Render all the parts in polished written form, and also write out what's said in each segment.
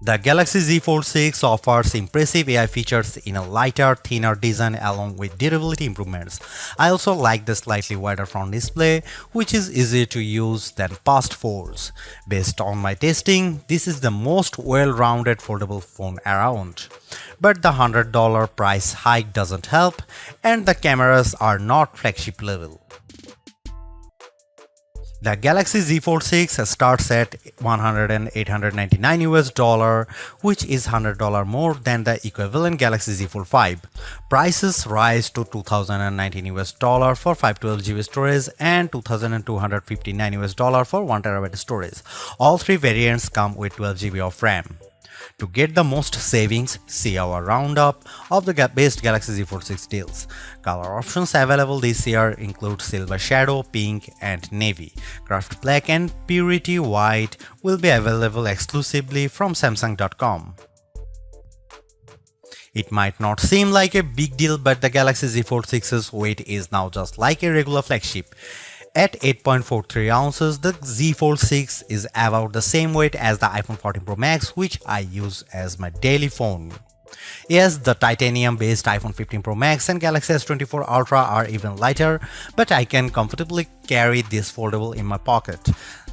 The Galaxy Z Fold 6 offers impressive AI features in a lighter, thinner design along with durability improvements. I also like the slightly wider front display, which is easier to use than past folds. Based on my testing, this is the most well-rounded foldable phone around. But the $100 price hike doesn't help, and the cameras are not flagship level. The Galaxy Z Fold 6 starts at $1,899 US, which is $100 more than the equivalent Galaxy Z Fold 5. Prices rise to $2,019 US for 512 GB storage and $2,259 US for 1 TB storage. All three variants come with 12 GB of RAM. To get the most savings, see our roundup of the best Galaxy Z Fold 6 deals. Color options available this year include Silver Shadow, Pink, and Navy. Craft Black and Purity White will be available exclusively from Samsung.com. It might not seem like a big deal, but the Galaxy Z Fold 6's weight is now just like a regular flagship. At 8.43 ounces, the Z Fold 6 is about the same weight as the iPhone 14 Pro Max, which I use as my daily phone. Yes, the titanium-based iPhone 15 Pro Max and Galaxy S24 Ultra are even lighter, but I can comfortably carry this foldable in my pocket.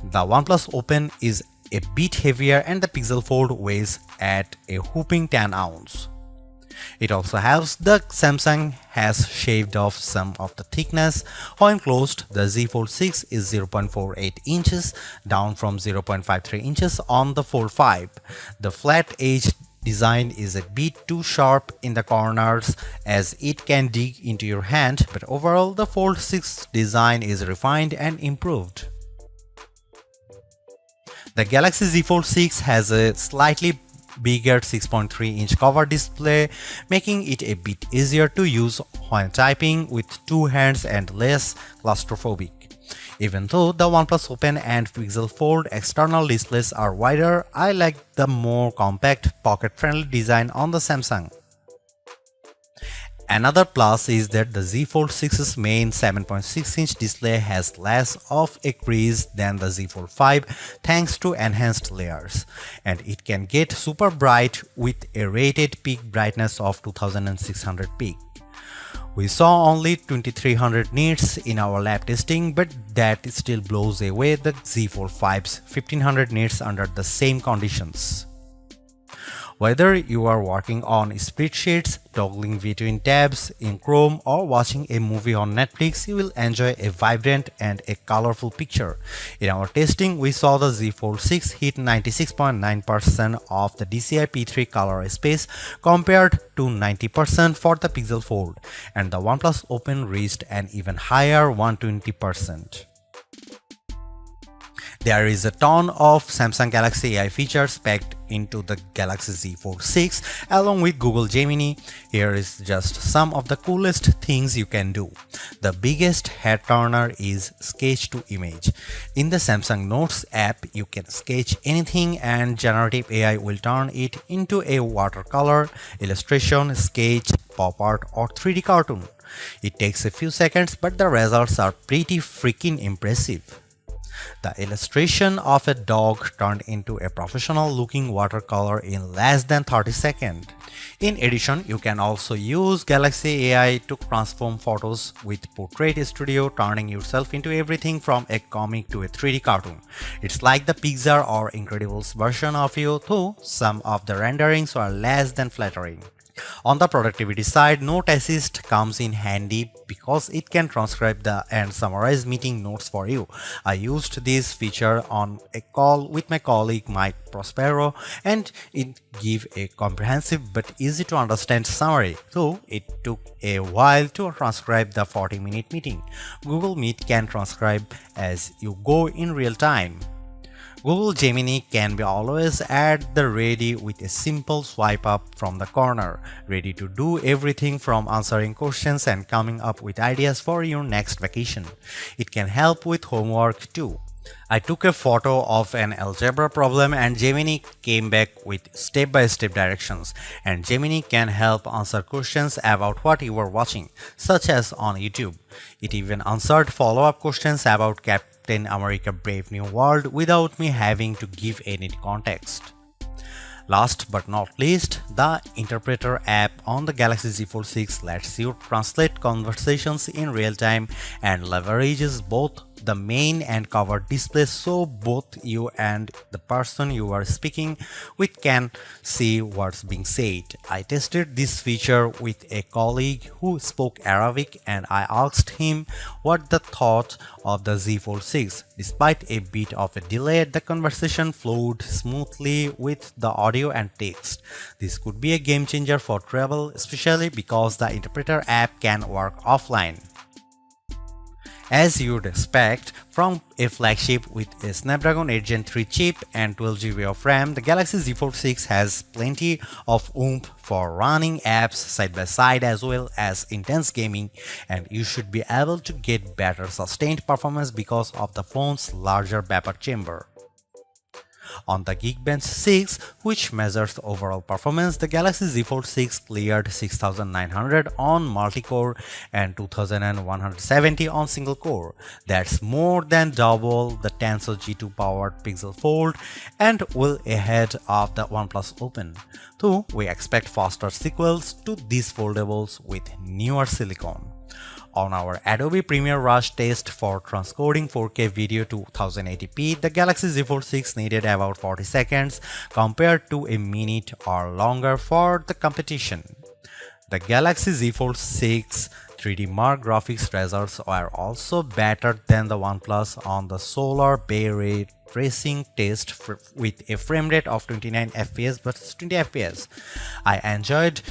The OnePlus Open is a bit heavier and the Pixel Fold weighs at a whopping 10 ounces. It also helps that Samsung has shaved off some of the thickness. When closed, the Z Fold 6 is 0.48 inches, down from 0.53 inches on the Fold 5. The flat edge design is a bit too sharp in the corners as it can dig into your hand, but overall the Fold 6 design is refined and improved. The Galaxy Z Fold 6 has a slightly bigger 6.3-inch cover display, making it a bit easier to use when typing with two hands and less claustrophobic. Even though the OnePlus Open and Pixel Fold external displays are wider, I like the more compact, pocket-friendly design on the Samsung. Another plus is that the Z Fold 6's main 7.6-inch display has less of a crease than the Z Fold 5 thanks to enhanced layers, and it can get super bright with a rated peak brightness of 2600 peak. We saw only 2300 nits in our lab testing, but that still blows away the Z Fold 5's 1500 nits under the same conditions. Whether you are working on spreadsheets, toggling between tabs in Chrome, or watching a movie on Netflix, you will enjoy a vibrant and a colorful picture. In our testing, we saw the Z Fold 6 hit 96.9% of the DCI P3 color space compared to 90% for the Pixel Fold, and the OnePlus Open reached an even higher 120%. There is a ton of Samsung Galaxy AI features packed into the Galaxy Z Fold 6 along with Google Gemini. Here is just some of the coolest things you can do. The biggest head turner is Sketch to Image. In the Samsung Notes app, you can sketch anything and generative AI will turn it into a watercolor, illustration, sketch, pop art or 3D cartoon. It takes a few seconds, but the results are pretty freaking impressive. The illustration of a dog turned into a professional-looking watercolor in less than 30 seconds. In addition, you can also use Galaxy AI to transform photos with Portrait Studio, turning yourself into everything from a comic to a 3D cartoon. It's like the Pixar or Incredibles version of you, though some of the renderings are less than flattering. On the productivity side, Note Assist comes in handy because it can transcribe and summarize meeting notes for you. I used this feature on a call with my colleague Mike Prospero, and it gave a comprehensive but easy to understand summary, though it took a while to transcribe the 40-minute meeting. Google Meet can transcribe as you go in real time. Google Gemini can be always at the ready with a simple swipe up from the corner, ready to do everything from answering questions and coming up with ideas for your next vacation. It can help with homework too. I took a photo of an algebra problem and Gemini came back with step-by-step directions, and Gemini can help answer questions about what you were watching, such as on YouTube. It even answered follow-up questions about Captain America Brave New World without me having to give any context. Last but not least, the Interpreter app on the Galaxy Z Fold 6 lets you translate conversations in real time and leverages both the main and cover displays so both you and the person you are speaking with can see what's being said. I tested this feature with a colleague who spoke Arabic and I asked him what the thought of the Z Fold 6. Despite a bit of a delay, the conversation flowed smoothly with the audio and text. This could be a game changer for travel, especially because the Interpreter app can work offline. As you'd expect from a flagship with a Snapdragon 8 Gen 3 chip and 12GB of RAM, the Galaxy Z Fold 6 has plenty of oomph for running apps side by side as well as intense gaming, and you should be able to get better sustained performance because of the phone's larger vapor chamber. On the Geekbench 6, which measures overall performance, the Galaxy Z Fold 6 cleared 6900 on multi-core and 2170 on single-core. That's more than double the Tensor G2 powered Pixel Fold and well ahead of the OnePlus Open. Though we expect faster sequels to these foldables with newer silicon. On our Adobe Premiere Rush test for transcoding 4K video to 1080p, the Galaxy Z Fold 6 needed about 40 seconds compared to a minute or longer for the competition. The Galaxy Z Fold 6 3D Mark graphics results are also better than the OnePlus on the Solar Bay Ray tracing test with a frame rate of 29 fps versus 20 fps. I enjoyed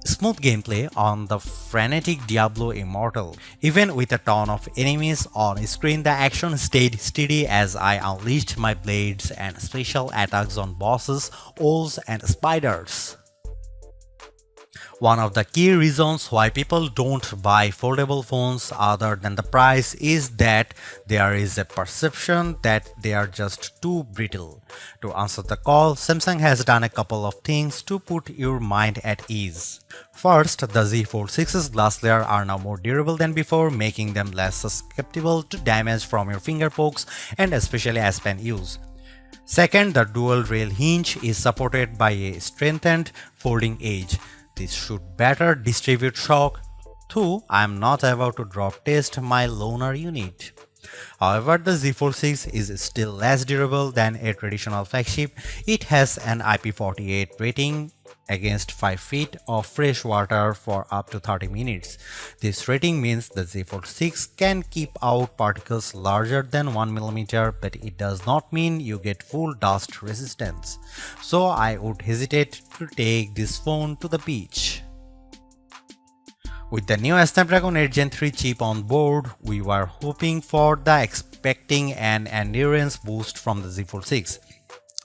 smooth gameplay on the frenetic Diablo Immortal. Even with a ton of enemies on screen, the action stayed steady as I unleashed my blades and special attacks on bosses, owls and spiders. One of the key reasons why people don't buy foldable phones other than the price is that there is a perception that they are just too brittle. To answer the call, Samsung has done a couple of things to put your mind at ease. First, the Z Fold 6's glass layer are now more durable than before, making them less susceptible to damage from your finger pokes and especially as pen use. Second, the dual rail hinge is supported by a strengthened folding edge. This should better distribute shock, though I am not about to drop test my loaner unit. However, the Z Fold 6 is still less durable than a traditional flagship. It has an IP48 rating against 5 feet of fresh water for up to 30 minutes. This rating means the Z Fold 6 can keep out particles larger than 1mm, but it does not mean you get full dust resistance. So I would hesitate to take this phone to the beach. With the new Snapdragon 8 Gen 3 chip on board, we were hoping for the expecting an endurance boost from the Z Fold 6.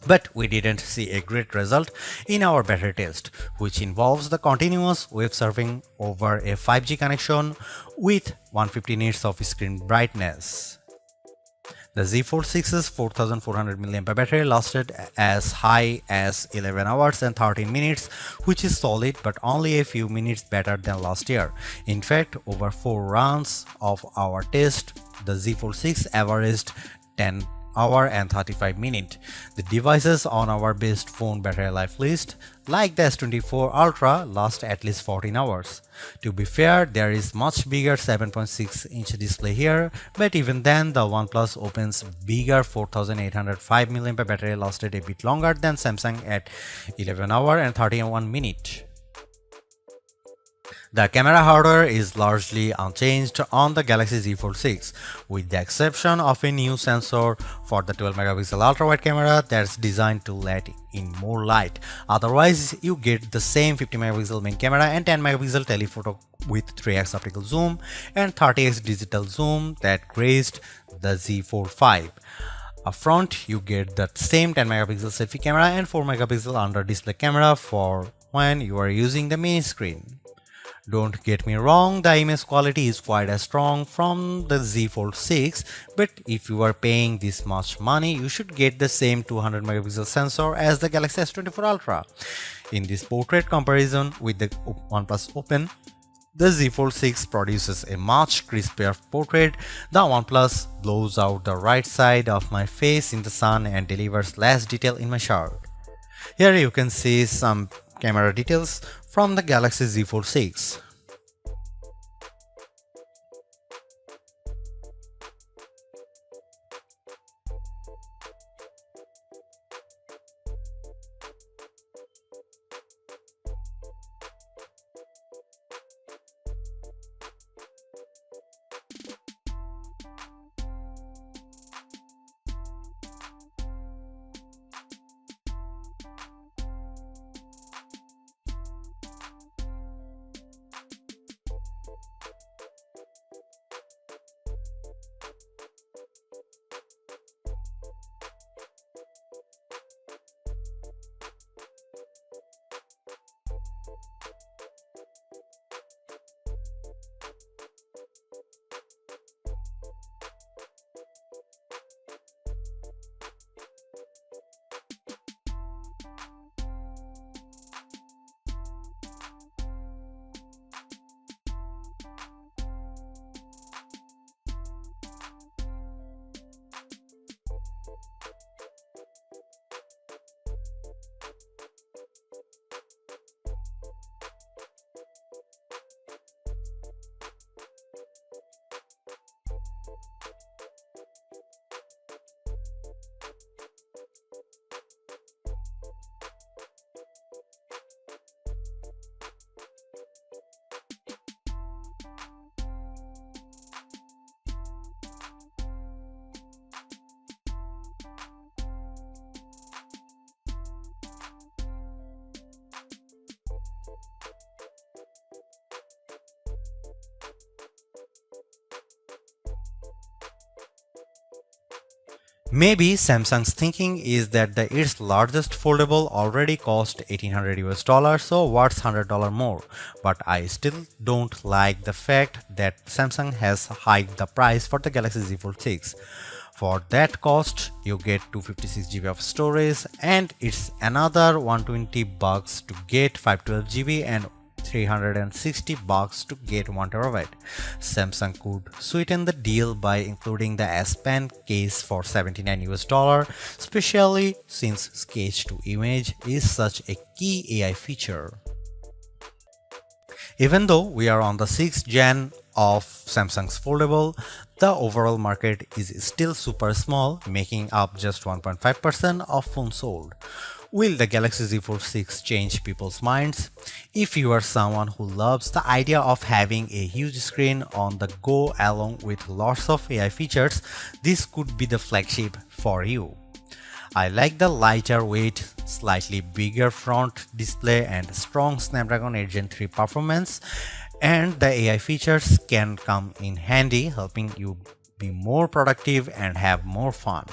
But we didn't see a great result in our battery test, which involves the continuous web surfing over a 5G connection with 150 nits of screen brightness. The Z Fold 6's 4400 mAh battery lasted as high as 11 hours and 13 minutes, which is solid but only a few minutes better than last year. In fact, over 4 runs of our test, the Z Fold 6 averaged 10 hour and 35 minutes. The devices on our best phone battery life list, like the S24 Ultra, last at least 14 hours. To be fair, there is much bigger 7.6-inch display here, but even then the OnePlus Open's bigger 4805 mAh battery lasted a bit longer than Samsung at 11 hour and 31 minutes. The camera hardware is largely unchanged on the Galaxy Z Fold 6, with the exception of a new sensor for the 12-megapixel ultra-wide camera that's designed to let in more light. Otherwise, you get the same 50-megapixel main camera and 10-megapixel telephoto with 3x optical zoom and 30x digital zoom that graced the Z Fold 5. Up front, you get the same 10-megapixel selfie camera and 4-megapixel under-display camera for when you are using the main screen. Don't get me wrong, the image quality is quite as strong from the Z Fold 6, but if you are paying this much money, you should get the same 200 megapixel sensor as the Galaxy S24 Ultra. In this portrait comparison with the OnePlus Open, the Z Fold 6 produces a much crispier portrait. The OnePlus blows out the right side of my face in the sun and delivers less detail in my shirt. Here you can see some camera details from the Galaxy Z Fold 6. Maybe Samsung's thinking is that its largest foldable already cost $1800 so what's $100 more? But I still don't like the fact that Samsung has hiked the price for the Galaxy Z Fold 6. For that cost, you get 256 GB of storage and it's another $120 to get 512 GB and $360 to get 1 TB. Samsung could sweeten the deal by including the S Pen case for $79, especially since sketch to image is such a key AI feature. Even though we are on the 6th gen of Samsung's foldable, the overall market is still super small, making up just 1.5% of phones sold. Will the Galaxy Z Fold 6 change people's minds? If you are someone who loves the idea of having a huge screen on the go along with lots of AI features, this could be the flagship for you. I like the lighter weight, slightly bigger front display and strong Snapdragon 8 Gen 3 performance, and the AI features can come in handy, helping you be more productive and have more fun.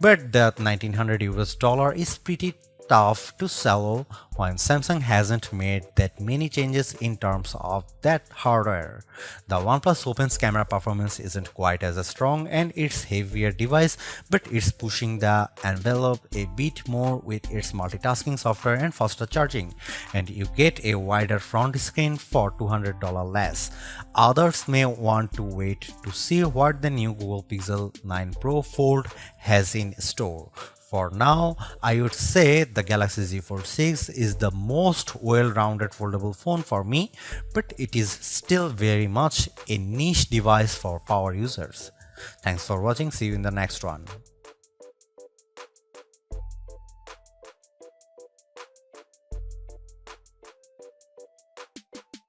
But that $1900 is pretty tough to swallow when Samsung hasn't made that many changes in terms of that hardware. The OnePlus Open's camera performance isn't quite as strong and it's heavier device, but it's pushing the envelope a bit more with its multitasking software and faster charging, and you get a wider front screen for $200 less. Others may want to wait to see what the new Google Pixel 9 Pro Fold has in store. For now, I would say the Galaxy Z Fold 6 is the most well-rounded foldable phone for me, but it is still very much a niche device for power users. Thanks for watching, see you in the next one.